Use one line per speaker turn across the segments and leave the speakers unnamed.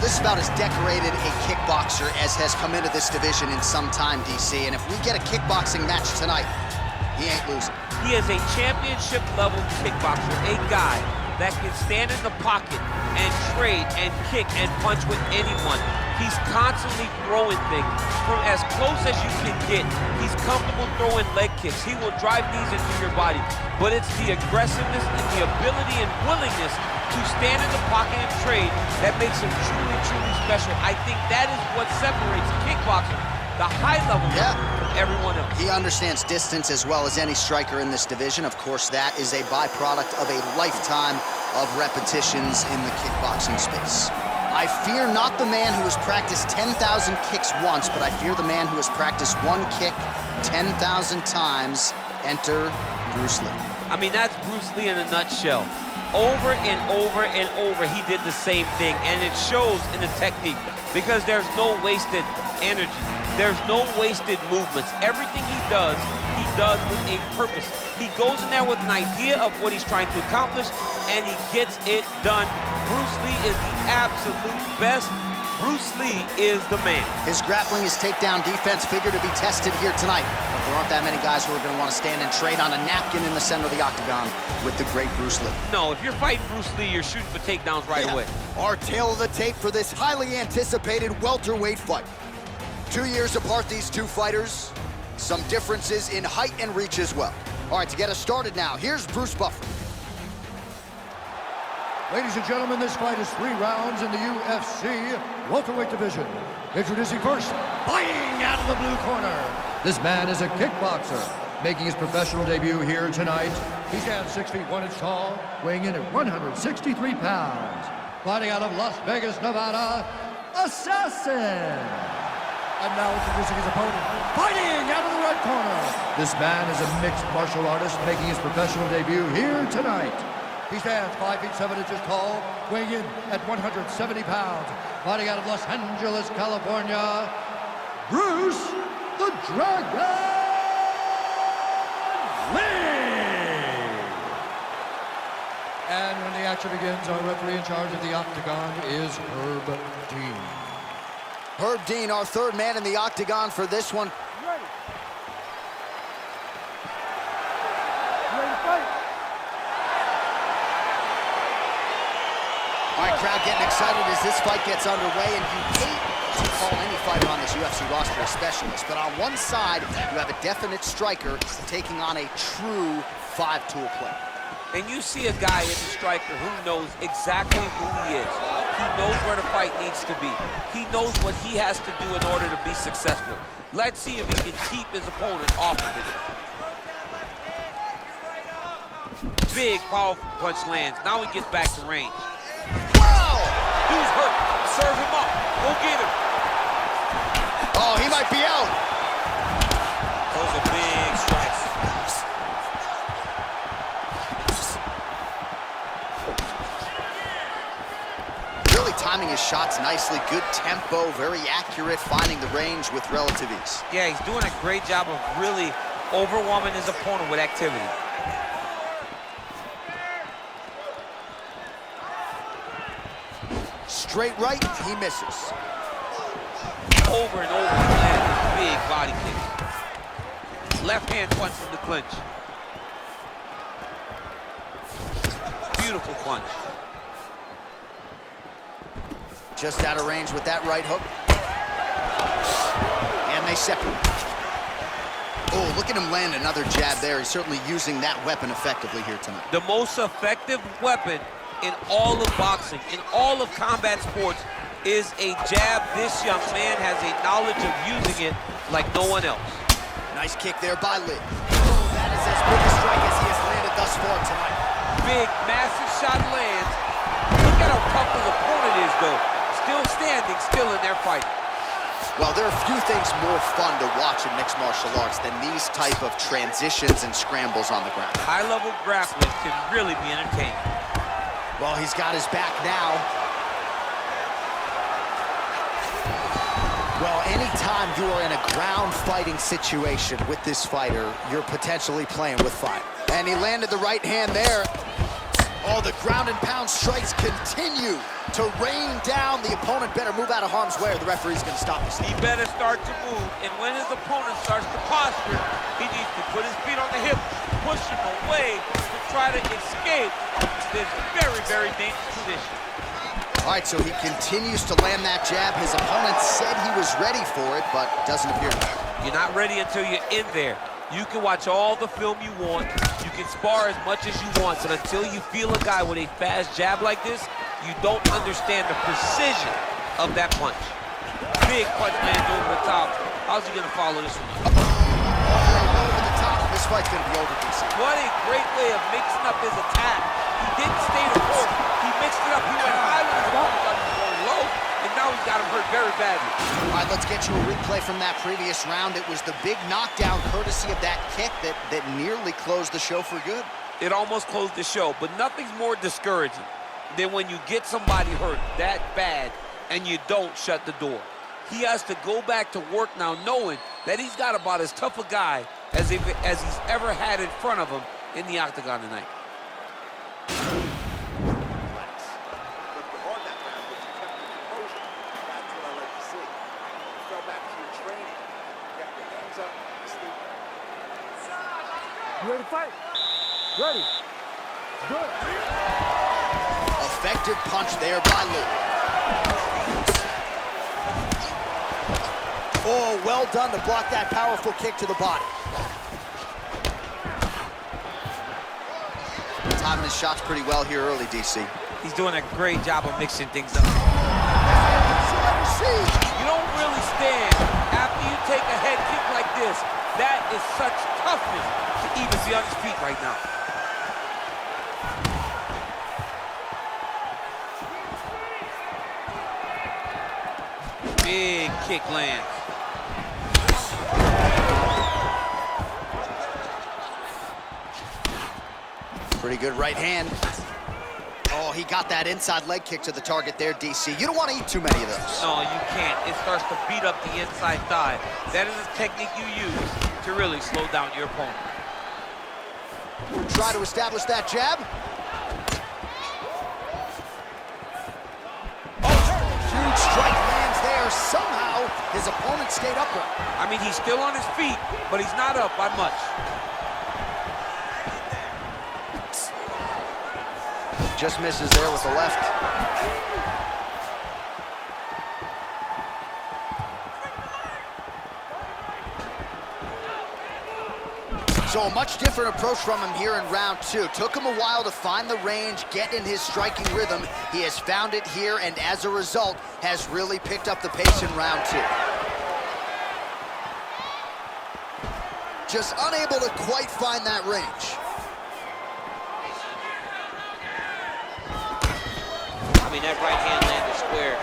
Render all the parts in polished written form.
this is about as decorated a kickboxer as has come into this division in some time, DC. And if we get a kickboxing match tonight, he ain't losing.
He is a championship-level kickboxer, a guy that can stand in the pocket and trade and kick and punch with anyone. He's constantly throwing things from as close as you can get. He's comfortable throwing leg kicks. He will drive these into your body. But it's the aggressiveness and the ability and willingness to stand in the pocket and trade that makes him truly, truly special. I think that is what separates kickboxing, the high level from everyone else.
He understands distance as well as any striker in this division. Of course, that is a byproduct of a lifetime of repetitions in the kickboxing space. I fear not the man who has practiced 10,000 kicks once, but I fear the man who has practiced one kick 10,000 times. Enter Bruce Lee.
I mean, that's Bruce Lee in a nutshell. Over and over and over, he did the same thing, and it shows in the technique because there's no wasted energy. There's no wasted movements. Everything he does with a purpose. He goes in there with an idea of what he's trying to accomplish, and he gets it done. Bruce Lee is the absolute best. Bruce Lee is the man. His grappling, his takedown defense figure to be tested here tonight. But there aren't that many guys who are going to want to stand and trade on a napkin in the center of the octagon with the great Bruce Lee. No, if you're fighting Bruce Lee, you're shooting for takedowns right away.
Our tale of the tape for this highly anticipated welterweight fight. 2 years apart, these two fighters. Some differences in height and reach as well. All right, to get us started now, here's Bruce Buffer.
Ladies and gentlemen, this fight is 3 rounds in the UFC welterweight division. Introducing first, fighting out of the blue corner. This man is a kickboxer, making his professional debut here tonight. He stands 6 feet 1 inch tall, weighing in at 163 pounds. Fighting out of Las Vegas, Nevada, Assassin. And now introducing his opponent, fighting out of the red corner. This man is a mixed martial artist making his professional debut here tonight. He stands 5 feet 7 inches tall, weighing in at 170 pounds. Fighting out of Los Angeles, California, Bruce the Dragon Lee. And when the action begins, our referee in charge of the octagon is Herb Dean.
Herb Dean, our third man in the octagon for this one.
Ready. Ready to fight.
All right, crowd getting excited as this fight gets underway, and you hate to call any fighter on this UFC roster a specialist, but on one side, you have a definite striker taking on a true 5-tool player.
And you see a guy in the striker who knows exactly who he is. He knows where the fight needs to be. He knows what he has to do in order to be successful. Let's see if he can keep his opponent off of it. Big, powerful punch lands. Now he gets back to range.
Wow!
Dude's hurt. Serve him up. Go get him.
Oh, he might be out.
Those are big strikes.
Really timing his shots nicely. Good tempo, very accurate, finding the range with relative ease.
Yeah, he's doing a great job of really overwhelming his opponent with activity.
Straight right, he misses.
Over and over, he lands big body kicks. Left hand punch from the clinch. Beautiful punch.
Just out of range with that right hook. And they separate. Oh, look at him land another jab there. He's certainly using that weapon effectively here tonight.
The most effective weapon in all of boxing, in all of combat sports, is a jab. This young man has a knowledge of using it like no one else.
Nice kick there by Lee. Oh, that is as big a strike as he has landed thus far tonight.
Big, massive shot lands. Look at how tough his opponent is, though. Still standing, still in their fight.
Well, there are few things more fun to watch in mixed martial arts than these type of transitions and scrambles on the ground.
High-level grappling can really be entertaining.
Well, he's got his back now. Well, anytime you are in a ground fighting situation with this fighter, you're potentially playing with fire. And he landed the right hand there. Oh, the ground and pound strikes continue to rain down. The opponent better move out of harm's way or the referee's gonna stop this.
He better start to move, and when his opponent starts to posture, he needs to put his feet on the hip, push him away to try to escape this very, very dangerous position.
All right, so he continues to land that jab. His opponent said he was ready for it, but doesn't appear to be.
You're not ready until you're in there. You can watch all the film you want. You can spar as much as you want, but until you feel a guy with a fast jab like this, you don't understand the precision of that punch. Big punch lands over the top. How's he gonna follow this one up?
Over the top. This fight's gonna be over, DC.
What a great way of mixing up his attack. He didn't stay the course. He mixed it up. He went high when his opponent got him going low, and now he's got him hurt very badly.
All right, let's get you a replay from that previous round. It was the big knockdown courtesy of that kick that nearly closed the show for good.
It almost closed the show, but nothing's more discouraging than when you get somebody hurt that bad and you don't shut the door. He has to go back to work now knowing that he's got about as tough a guy as he's ever had in front of him in the octagon tonight.
You ready to fight? Ready. Good.
Effective punch there by Lee. Oh, well done to block that powerful kick to the body. Timing his shots pretty well here early, DC.
He's doing a great job of mixing things up. You don't really stand after you take a head kick like this. That is such toughness to even be on his feet right now. Big kick lands.
Pretty good right hand. Oh, he got that inside leg kick to the target there, DC. You don't want to eat too many of those.
No, you can't. It starts to beat up the inside thigh. That is a technique you use to really slow down your opponent.
Try to establish that jab. Huge strike lands there. Somehow, his opponent stayed upright.
I mean, he's still on his feet, but he's not up by much.
Just misses there with the left. So a much different approach from him here in round two. Took him a while to find the range, get in his striking rhythm. He has found it here, and as a result, has really picked up the pace in round two. Just unable to quite find that range.
I mean, that right hand landed square.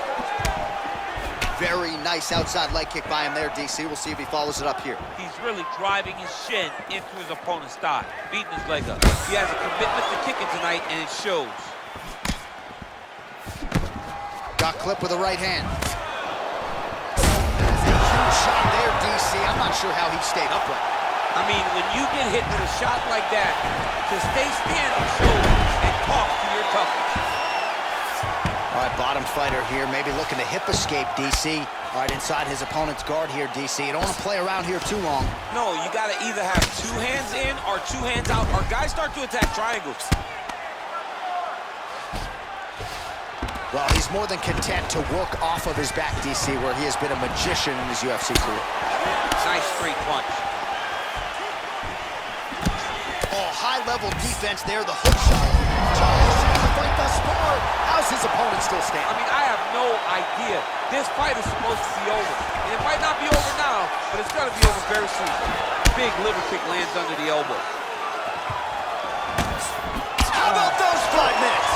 Very nice outside leg kick by him there, DC. We'll see if he follows it up here.
He's really driving his shin into his opponent's thigh, beating his leg up. He has a commitment to kicking tonight, and it shows.
Got clipped with a right hand. Huge shot there, DC. I'm not sure how he stayed upright.
I mean, when you get hit with a shot like that, to stay standing shows and talk to your toughness.
All right, bottom fighter here, maybe looking to hip escape, DC. All right, inside his opponent's guard here, DC. You don't want to play around here too long.
No, you got to either have two hands in or two hands out, or guys start to attack triangles.
Well, he's more than content to work off of his back, DC, where he has been a magician in his UFC career.
Nice straight punch.
Oh, high-level defense there, the hook shot. Charles seems to fight thus far. How's his opponent still
I
standing?
mean, I have no idea. This fight is supposed to be over. And it might not be over now, but it's got to be over very soon. Big liver kick lands under the elbow.
How about those 5 minutes?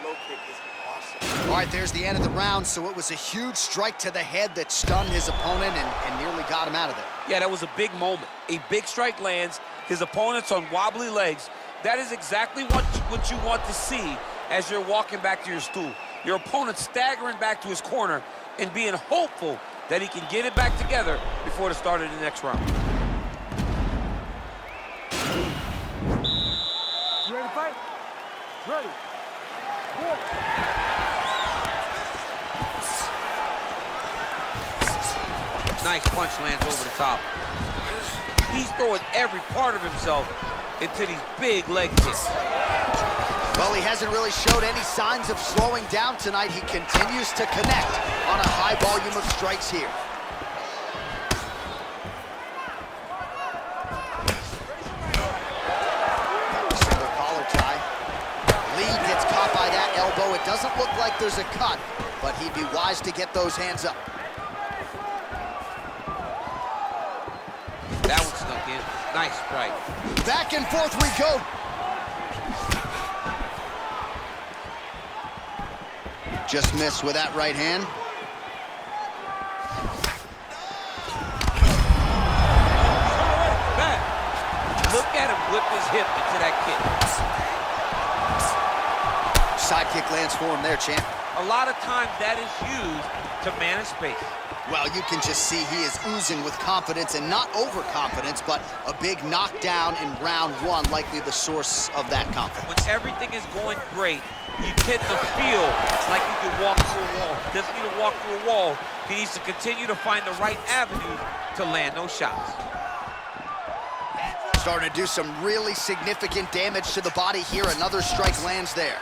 Low kick is awesome.
All right, there's the end of the round, so it was a huge strike to the head that stunned his opponent and nearly got him out of there.
Yeah, that was a big moment. A big strike lands, his opponent's on wobbly legs. That is exactly what you want to see as you're walking back to your stool. Your opponent staggering back to his corner, and being hopeful that he can get it back together before the start of the next round.
You ready to fight? Ready. Good.
Nice punch lands over the top. He's throwing every part of himself into these big leg kicks.
Well, he hasn't really showed any signs of slowing down tonight. He continues to connect on a high volume of strikes here. Single collar tie. Lee gets caught by that elbow. It doesn't look like there's a cut, but he'd be wise to get those hands up.
That one snuck in. Nice strike.
Back and forth we go. Just missed with that right hand.
Back. Look at him whip his hip into that kick.
Side kick lands for him there, champ.
A lot of times that is used to manage space.
Well, you can just see he is oozing with confidence, and not overconfidence, but a big knockdown in round one, likely the source of that confidence.
When everything is going great, you tend to feel like you can walk through a wall. He doesn't need to walk through a wall. He needs to continue to find the right avenue to land those shots.
Starting to do some really significant damage to the body here. Another strike lands there.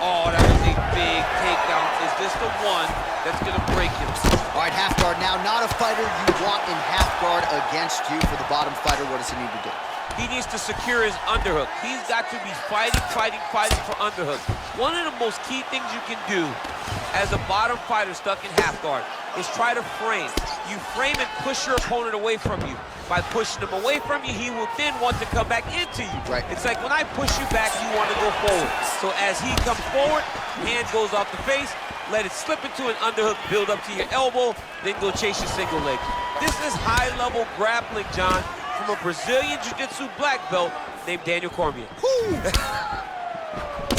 Oh, that was a big takedown. Is this the one that's going to break him?
All right, half guard now. Not a fighter you want in half guard against you. For the bottom fighter, what does he need to do?
He needs to secure his underhook. He's got to be fighting for underhook. One of the most key things you can do as a bottom fighter stuck in half guard is try to frame. You frame and push your opponent away from you. By pushing him away from you, he will then want to come back into you.
Right.
It's like when I push you back, you want to go forward. So as he comes forward, hand goes off the face, let it slip into an underhook, build up to your elbow, then go chase your single leg. This is high-level grappling, John, from a Brazilian Jiu-Jitsu black belt named Daniel Cormier.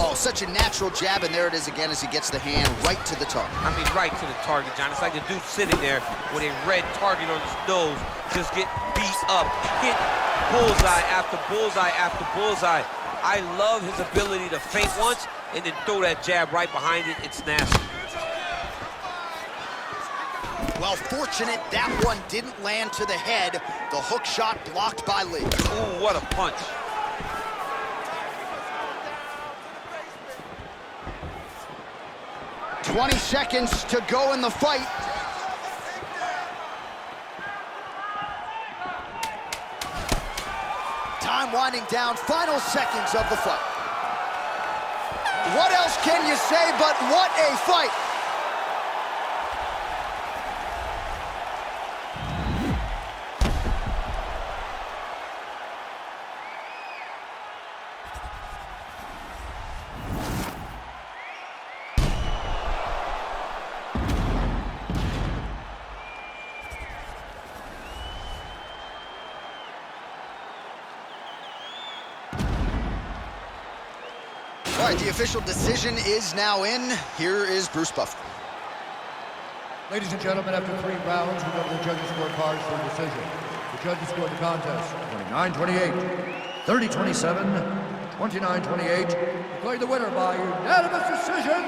Oh, such a natural jab, and there it is again as he gets the hand right to the target.
I mean, right to the target, John. It's like the dude sitting there with a red target on his nose, just getting beat up, hit bullseye after bullseye after bullseye. I love his ability to feint once and then throw that jab right behind it. It's nasty.
Well, fortunate that one didn't land to the head. The hook shot blocked by Lee.
Ooh, what a punch.
"20 seconds to go in the fight. Time winding down, final seconds of the fight. What else can you say but what a fight? All right, the official decision is now in. Here is Bruce Buffer.
Ladies and gentlemen, after 3 rounds, we go to the judges' scorecards for a decision. The judges scored the contest 29-28, 30-27, 29-28. Declared the winner by unanimous decision,